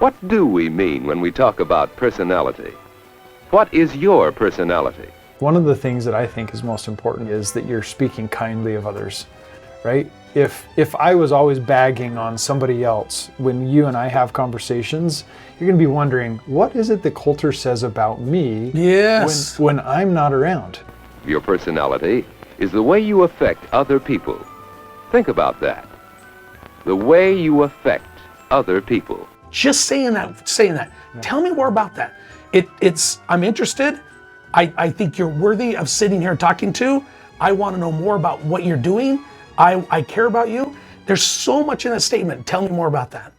What do we mean when we talk about personality? What is your personality? One of the things that I think is most important is that you're speaking kindly of others, right? If I was always bagging on somebody else, when you and I have conversations, you're going to be wondering, what is it that Colter says about me when I'm not around? Your personality is the way you affect other people. Think about that. The way you affect other people. Just saying that. Yeah. Tell me more about that. I'm interested. I think you're worthy of sitting here talking to. I want to know more about what you're doing. I care about you. There's so much in that statement. Tell me more about that.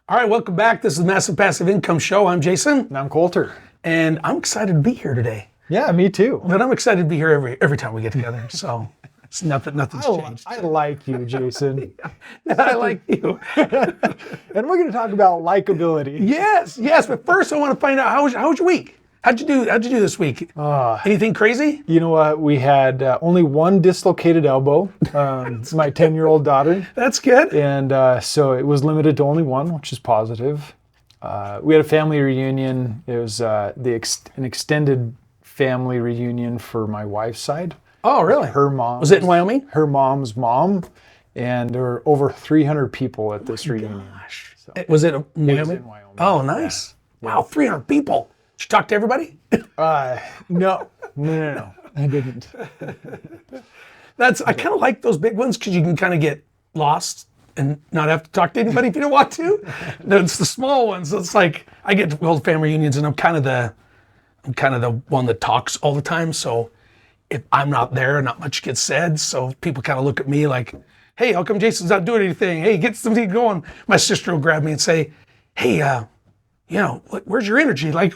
All right, welcome back. This is the Massive Passive Income Show. I'm Jason. And I'm Colter. And I'm excited to be here today. Yeah, me too. But I'm excited to be here every time we get together. So it's nothing's changed. I like you, Jason. I like you. And we're going to talk about likability. Yes. But first, I want to find out how was your week? How'd you do this week? Anything crazy? You know what? We had only one dislocated elbow. It's my 10-year-old daughter. That's good. And so it was limited to only one, which is positive. We had a family reunion. It was an extended family reunion for my wife's side. Oh, really? Her mom. Was it in Wyoming? Her mom's mom. And there were over 300 people at this reunion. Gosh. So, was it in Wyoming? It was in Wyoming. Oh, nice. Yeah. Wow, 300 people. Did you talk to everybody? No, I didn't. I kind of like those big ones because you can kind of get lost and not have to talk to anybody if you don't want to. It's the small ones. It's like I get to old family reunions and I'm kind of the one that talks all the time. So if I'm not there, not much gets said. So people kind of look at me like, hey, how come Jason's not doing anything? Hey, get something going. My sister will grab me and say, hey, where's your energy? Like,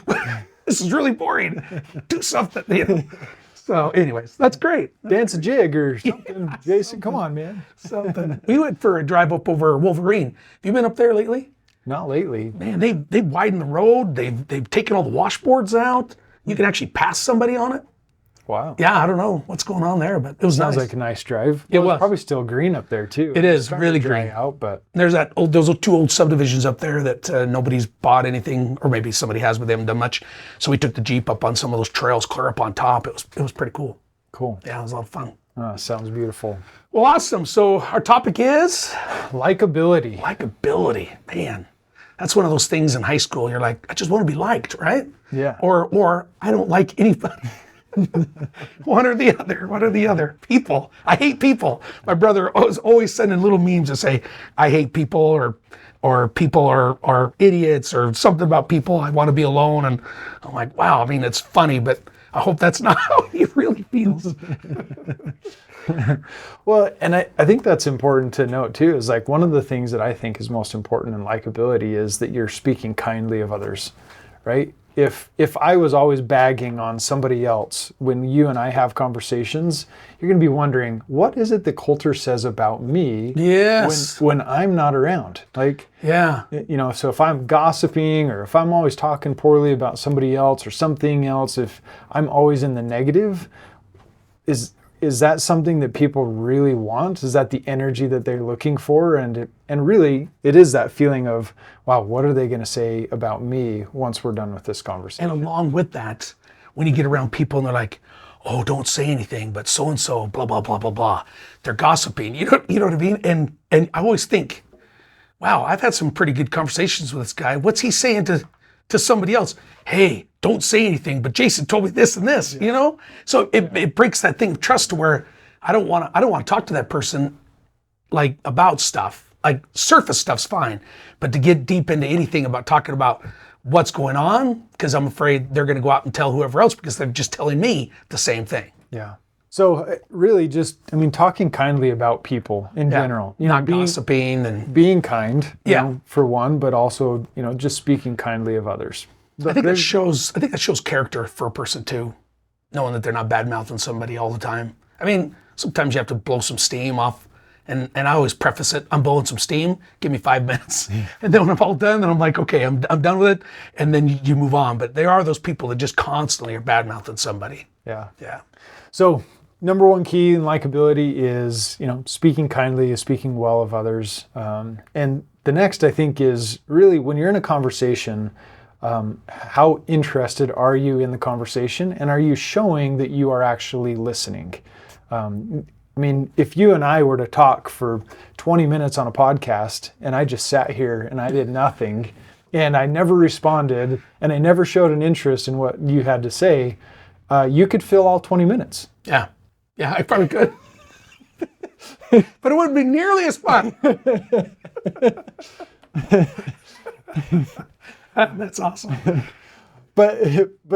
this is really boring. Do something, So anyways, that's great. Dance a jig or something. Jason, come on, man. Something. We went for a drive up over Wolverine. Have you been up there lately? Not lately. Man, they've widened the road. They've taken all the washboards out. You can actually pass somebody on it. Wow. Yeah, I don't know what's going on there, but it was Sounds nice. like a nice drive. It was. It's probably still green up there too. It is really green. Out, but there's those two old subdivisions up there that nobody's bought anything, or maybe somebody has, but they haven't done much. So we took the Jeep up on some of those trails, clear up on top. It was pretty cool. Cool. Yeah, it was a lot of fun. Sounds beautiful. Well, awesome. So our topic is likability. Likability, man. That's one of those things in high school. You're like, I just want to be liked, right? Yeah. Or I don't like anybody. One or the other. People. I hate people. My brother was always sending little memes to say, I hate people, or people are idiots, or something about people. I want to be alone. And I'm like, wow, I mean, it's funny, but I hope that's not how he really feels. Well, and I think that's important to note too, is like one of the things that I think is most important in likability is that you're speaking kindly of others, right? If I was always bagging on somebody else, when you and I have conversations, you're going to be wondering, what is it that Colter says about me when I'm not around? Like, yeah, so if I'm gossiping, or if I'm always talking poorly about somebody else or something else, if I'm always in the negative, is that something that people really want? Is that the energy that they're looking for? And really, it is that feeling of, wow, what are they going to say about me once we're done with this conversation? And along with that, when you get around people and they're like, oh, don't say anything, but so-and-so, blah, blah, blah, blah, blah. They're gossiping, you know what I mean? And I always think, wow, I've had some pretty good conversations with this guy. What's he saying to somebody else? Hey, don't say anything, but Jason told me this and this, So it breaks that thing of trust to where I don't want to talk to that person like about stuff. Like surface stuff's fine, but to get deep into anything about talking about what's going on, because I'm afraid they're going to go out and tell whoever else because they're just telling me the same thing. Yeah. So really talking kindly about people in general. Not gossiping and being kind, for one, but also, just speaking kindly of others. I think that shows character for a person too, knowing that they're not bad-mouthing somebody all the time. I mean, sometimes you have to blow some steam off And I always preface it, I'm blowing some steam, give me 5 minutes. And then when I'm all done, then I'm like, okay, I'm done with it. And then you move on. But there are those people that just constantly are bad-mouthing somebody. Yeah. Yeah. So number one key in likability is, speaking kindly, speaking well of others. And the next, I think, is really when you're in a conversation, how interested are you in the conversation, and are you showing that you are actually listening? If you and I were to talk for 20 minutes on a podcast and I just sat here and I did nothing and I never responded and I never showed an interest in what you had to say, you could fill all 20 minutes. Yeah. Yeah, I probably could. But it wouldn't be nearly as fun. That's awesome. But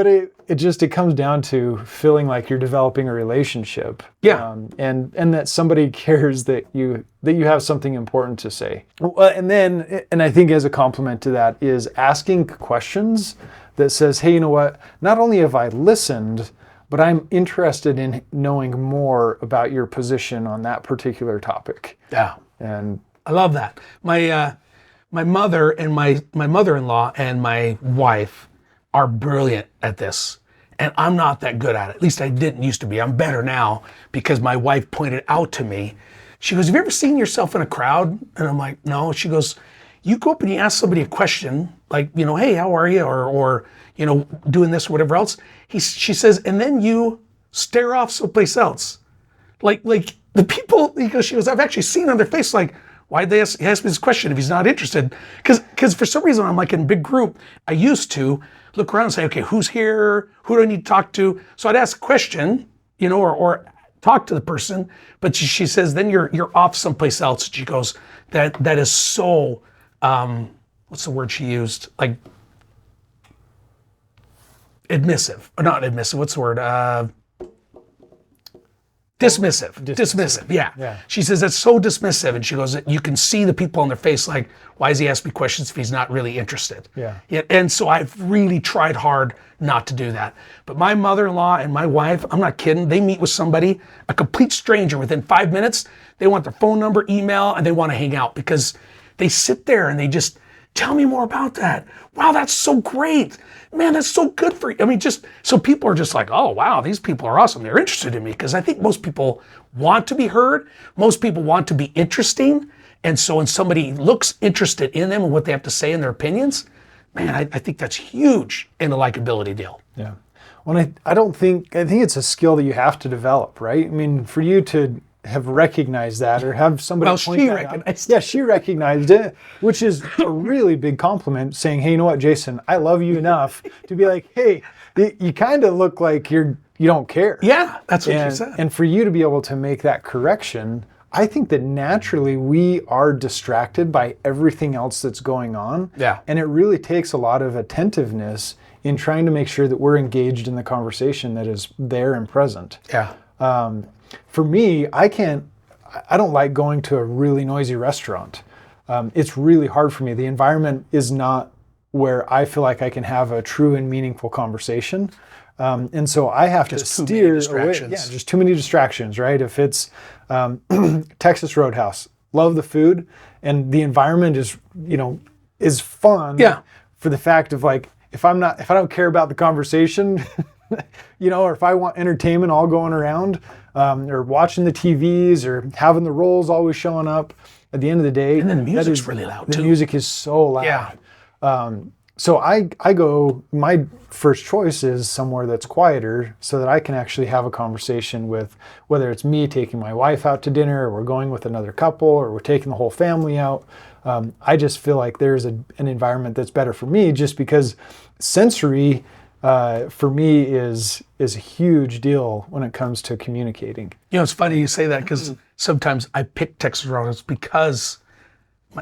it comes down to feeling like you're developing a relationship. Yeah. And that somebody cares that you have something important to say. And I think as a complement to that is asking questions that says, hey, you know what? Not only have I listened, but I'm interested in knowing more about your position on that particular topic. Yeah. And I love that. My mother and my mother-in-law and my wife are brilliant at this. And I'm not that good at it. At least I didn't used to be. I'm better now because my wife pointed out to me. She goes, have you ever seen yourself in a crowd? And I'm like, no. She goes, you go up and you ask somebody a question, like, hey, how are you? Or doing this or whatever else. She says, and then you stare off someplace else. Like the people, she goes, I've actually seen on their face, like, why'd they ask me this question if he's not interested? Because for some reason, I'm like in a big group, I used to look around and say, okay, who's here? Who do I need to talk to? So I'd ask a question, or talk to the person, but she says, then you're off someplace else. She goes, that is so, what's the word she used? Like, admissive, or not admissive, what's the word? Dismissive. Yeah. She says that's so dismissive, and she goes, you can see the people on their face like, why is he asking me questions if he's not really interested? Yeah. And so I've really tried hard not to do that. But my mother-in-law and my wife, I'm not kidding, they meet with somebody, a complete stranger, within 5 minutes, they want their phone number, email, and they want to hang out because they sit there and they just, tell me more about that. Wow, that's so great. Man, that's so good for you. So people are just like, oh, wow, these people are awesome. They're interested in me. Because I think most people want to be heard. Most people want to be interesting. And so when somebody looks interested in them and what they have to say and their opinions, man, I think that's huge in the likability deal. Yeah. Well, I think it's a skill that you have to develop, right? For you to have recognized that or have somebody point that out. Yeah, she recognized it, which is a really big compliment, saying, hey, you know what, Jason, I love you enough to be like, hey, you kind of look like you don't care. Yeah, that's what she said. And for you to be able to make that correction, I think that naturally we are distracted by everything else that's going on. Yeah. And it really takes a lot of attentiveness in trying to make sure that we're engaged in the conversation that is there and present. Yeah. For me, I don't like going to a really noisy restaurant. It's really hard for me. The environment is not where I feel like I can have a true and meaningful conversation. And so I have to steer away. Yeah, just too many distractions, right? If it's Texas Roadhouse, love the food, and the environment is fun. Yeah. For the fact of like, if I don't care about the conversation, or if I want entertainment all going around, or watching the TVs or having the rolls always showing up, at the end of the day, and then the music's really loud too. The music is so loud. Yeah. So I go, my first choice is somewhere that's quieter so that I can actually have a conversation with, whether it's me taking my wife out to dinner, or we're going with another couple, or we're taking the whole family out. I just feel like there's an environment that's better for me, just because sensory for me is a huge deal when it comes to communicating. It's funny you say that, because sometimes I pick Texas Roadhouse because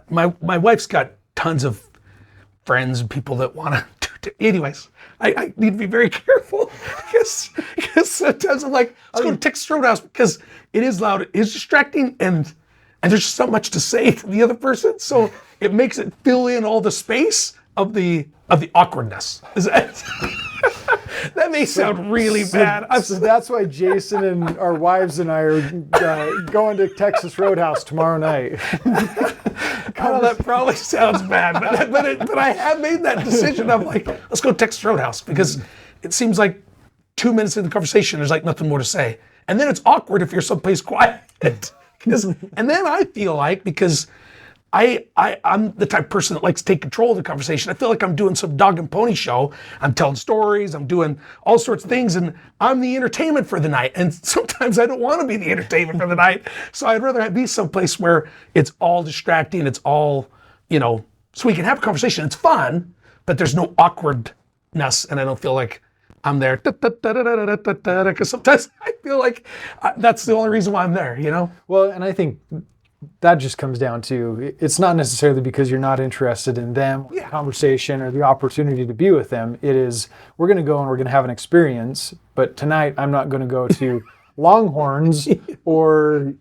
my wife's got tons of friends and people that want to do. Anyways, I need to be very careful because sometimes I'm like, let's go to Texas Roadhouse because it is loud, it is distracting, and there's just not much to say to the other person, so it makes it fill in all the space of the awkwardness. Is that? That may sound really bad. So that's why Jason and our wives and I are going to Texas Roadhouse tomorrow night. Oh, that probably sounds bad, but I have made that decision. I'm like, let's go to Texas Roadhouse, because it seems like 2 minutes into the conversation, there's like nothing more to say. And then it's awkward if you're someplace quiet. And then I feel like, because I'm the type of person that likes to take control of the conversation, I feel like I'm doing some dog and pony show. I'm telling stories, I'm doing all sorts of things, and I'm the entertainment for the night. And sometimes I don't want to be the entertainment for the night. So I'd rather be someplace where it's all distracting, it's all, so we can have a conversation. It's fun, but there's no awkwardness, and I don't feel like I'm there, because sometimes I feel like that's the only reason why I'm there, Well, and I think that just comes down to, it's not necessarily because you're not interested in them, the conversation, or the opportunity to be with them. It is, we're going to go and we're going to have an experience, but tonight I'm not going to go to Longhorns or,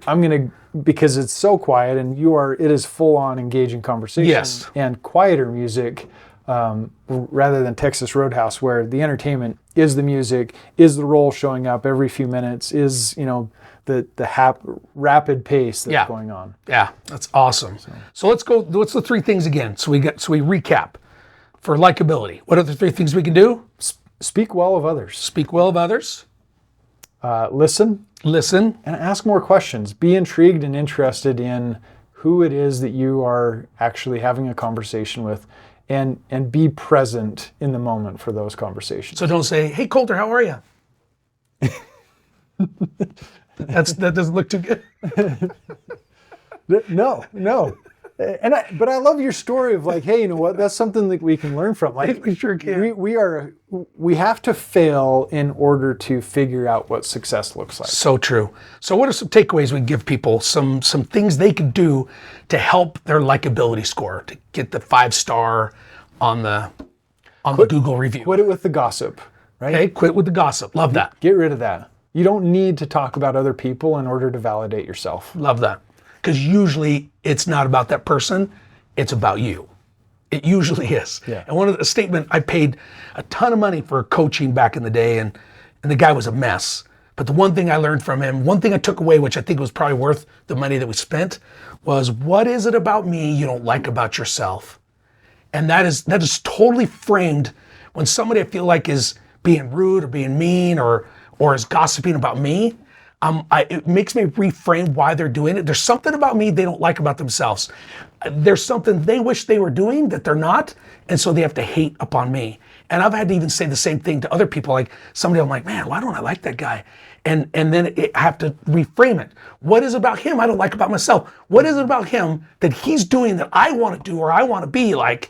I'm going to, because it's so quiet and it is full on engaging conversation. Yes. And quieter music, rather than Texas Roadhouse, where the entertainment is the music, is the role showing up every few minutes, is, the rapid pace that's going on. Yeah, that's awesome. So let's go. What's the three things again? So we recap for likability. What are the three things we can do? Speak well of others. Speak well of others. Listen. Listen. And ask more questions. Be intrigued and interested in who it is that you are actually having a conversation with, and be present in the moment for those conversations. So don't say, "Hey, Colter, how are you?" That doesn't look too good. No. But I love your story of like, hey, you know what? That's something that we can learn from. Like, we sure can. We have to fail in order to figure out what success looks like. So true. So what are some takeaways we give people? Some things they could do to help their likability score, to get the 5-star on the Google review. Quit it with the gossip, right? Okay, quit with the gossip. Love that. Get rid of that. You don't need to talk about other people in order to validate yourself. Love that. Because usually it's not about that person, it's about you. It usually is. Yeah. And one of the statement, I paid a ton of money for coaching back in the day, and the guy was a mess. But the one thing I learned from him, one thing I took away, which I think was probably worth the money that we spent, was, what is it about me you don't like about yourself? And that is totally framed when somebody I feel like is being rude or being mean or is gossiping about me. It makes me reframe why they're doing it. There's something about me they don't like about themselves. There's something they wish they were doing that they're not, and so they have to hate upon me. And I've had to even say the same thing to other people, like somebody, I'm like, man, why don't I like that guy? And then I have to reframe it. What is it about him I don't like about myself? What is it about him that he's doing that I want to do or I want to be like,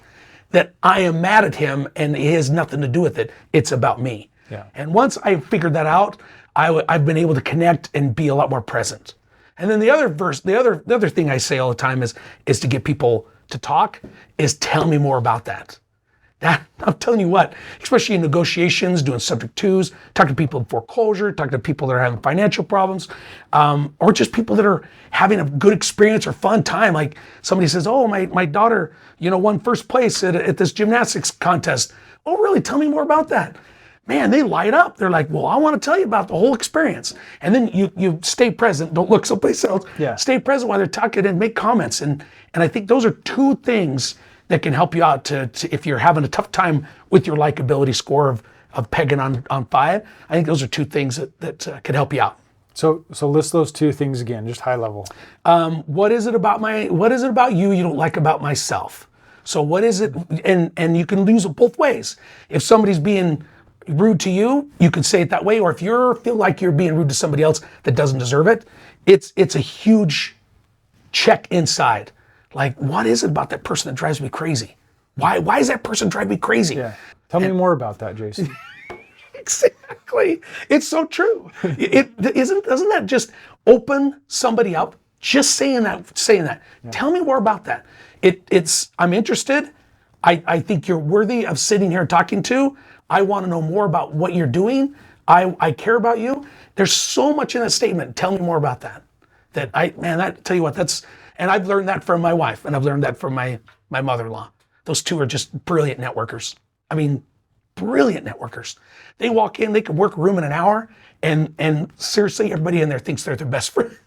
that I am mad at him and it has nothing to do with it? It's about me. Yeah. And once I figured that out, I've been able to connect and be a lot more present. And then the other thing I say all the time is to get people to talk, is tell me more about that. I'm telling you what, especially in negotiations, doing subject twos, talking to people in foreclosure, talking to people that are having financial problems, or just people that are having a good experience or fun time. Like somebody says, oh, my daughter, won first place at this gymnastics contest. Oh, really? Tell me more about that. Man, they light up. They're like, well, I want to tell you about the whole experience. And then you stay present. Don't look someplace else. Yeah. Stay present while they're talking and make comments. And I think those are two things that can help you out to if you're having a tough time with your likability score of pegging on 5. I think those are two things that could help you out. So list those two things again, just high level. What is it about you don't like about myself? So what is it? And you can use it both ways. If somebody's being rude to you, you could say it that way. Or if you feel like you're being rude to somebody else that doesn't deserve it, it's a huge check inside. Like, what is it about that person that drives me crazy? Why does that person drive me crazy? Yeah. Tell me more about that, Jason. Exactly. It's so true. Doesn't that just open somebody up? Just saying that. Yeah. Tell me more about that. I'm interested. I think you're worthy of sitting here and talking to. I want to know more about what you're doing. I care about you. There's so much in that statement. Tell me more about that. Tell you what, and I've learned that from my wife, and I've learned that from my mother-in-law. Those two are just brilliant networkers. I mean, brilliant networkers. They walk in, they can work a room in an hour, and seriously, everybody in there thinks they're their best friend.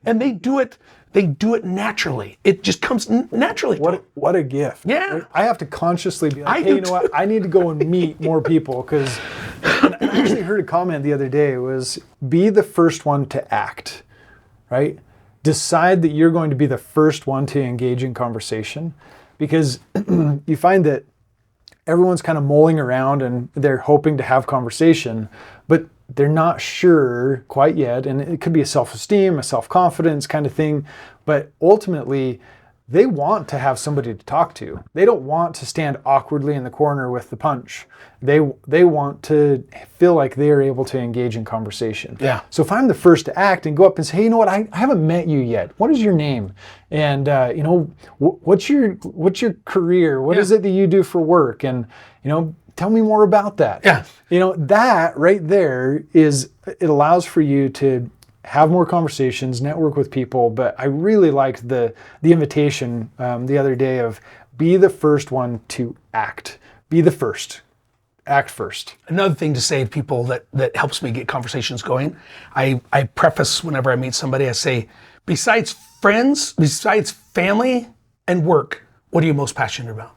And they do it naturally. It just comes naturally. What a gift. Yeah. I have to consciously be like, hey, you know what? I need to go and meet more people, because I actually heard a comment the other day. It was, be the first one to act, right? Decide that you're going to be the first one to engage in conversation, because you find that everyone's kind of mulling around and they're hoping to have conversation, but they're not sure quite yet. And it could be a self-esteem, a self-confidence kind of thing. But ultimately, they want to have somebody to talk to. They don't want to stand awkwardly in the corner with the punch. They want to feel like they are able to engage in conversation. Yeah. So if I'm the first to act and go up and say, hey, you know what, I haven't met you yet. What is your name? And what's your career? What is it that you do for work? And tell me more about that. Yeah. That right there it allows for you to have more conversations, network with people. But I really liked the invitation the other day of, be the first one to act. Be the first. Act first. Another thing to say to people that helps me get conversations going, I preface whenever I meet somebody, I say, besides friends, besides family and work, what are you most passionate about?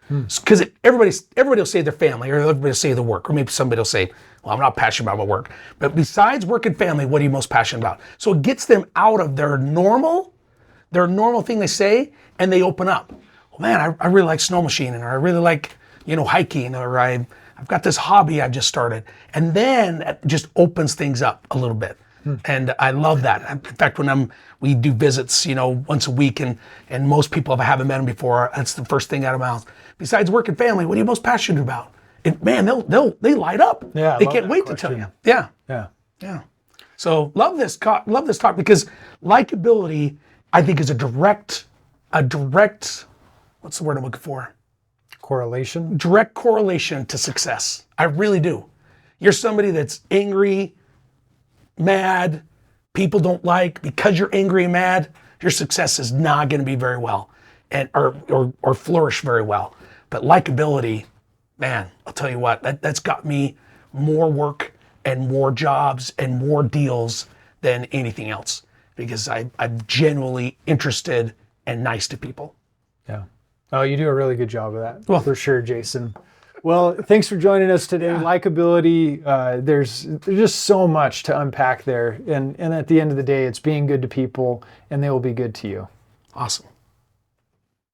Because everybody will say their family, or everybody will say the work, or maybe somebody will say, well, I'm not passionate about my work. But besides work and family, what are you most passionate about? So it gets them out of their normal thing they say, and they open up. Well, man, I really like snow machining, or I really like, hiking, or I've got this hobby I just started. And then it just opens things up a little bit. And I love that. In fact, when we do visits, once a week, and most people, if I haven't met them before, that's the first thing out of my mouth. Besides work and family, what are you most passionate about? And man, they light up. Yeah, they can't wait to tell you. Yeah. Yeah. Yeah. So love this talk, because likability, I think, is a direct, what's the word I'm looking for? Correlation. Direct correlation to success. I really do. You're somebody that's angry, mad, people don't like, because you're angry and mad, your success is not going to be very well, and or flourish very well. But likability, man, I'll tell you what, that's got me more work and more jobs and more deals than anything else, because I'm genuinely interested and nice to people. Yeah. Oh, you do a really good job of that. Well, for sure, Jason. Well, thanks for joining us today. Yeah. Likability, there's just so much to unpack there. And at the end of the day, it's being good to people, and they will be good to you. Awesome.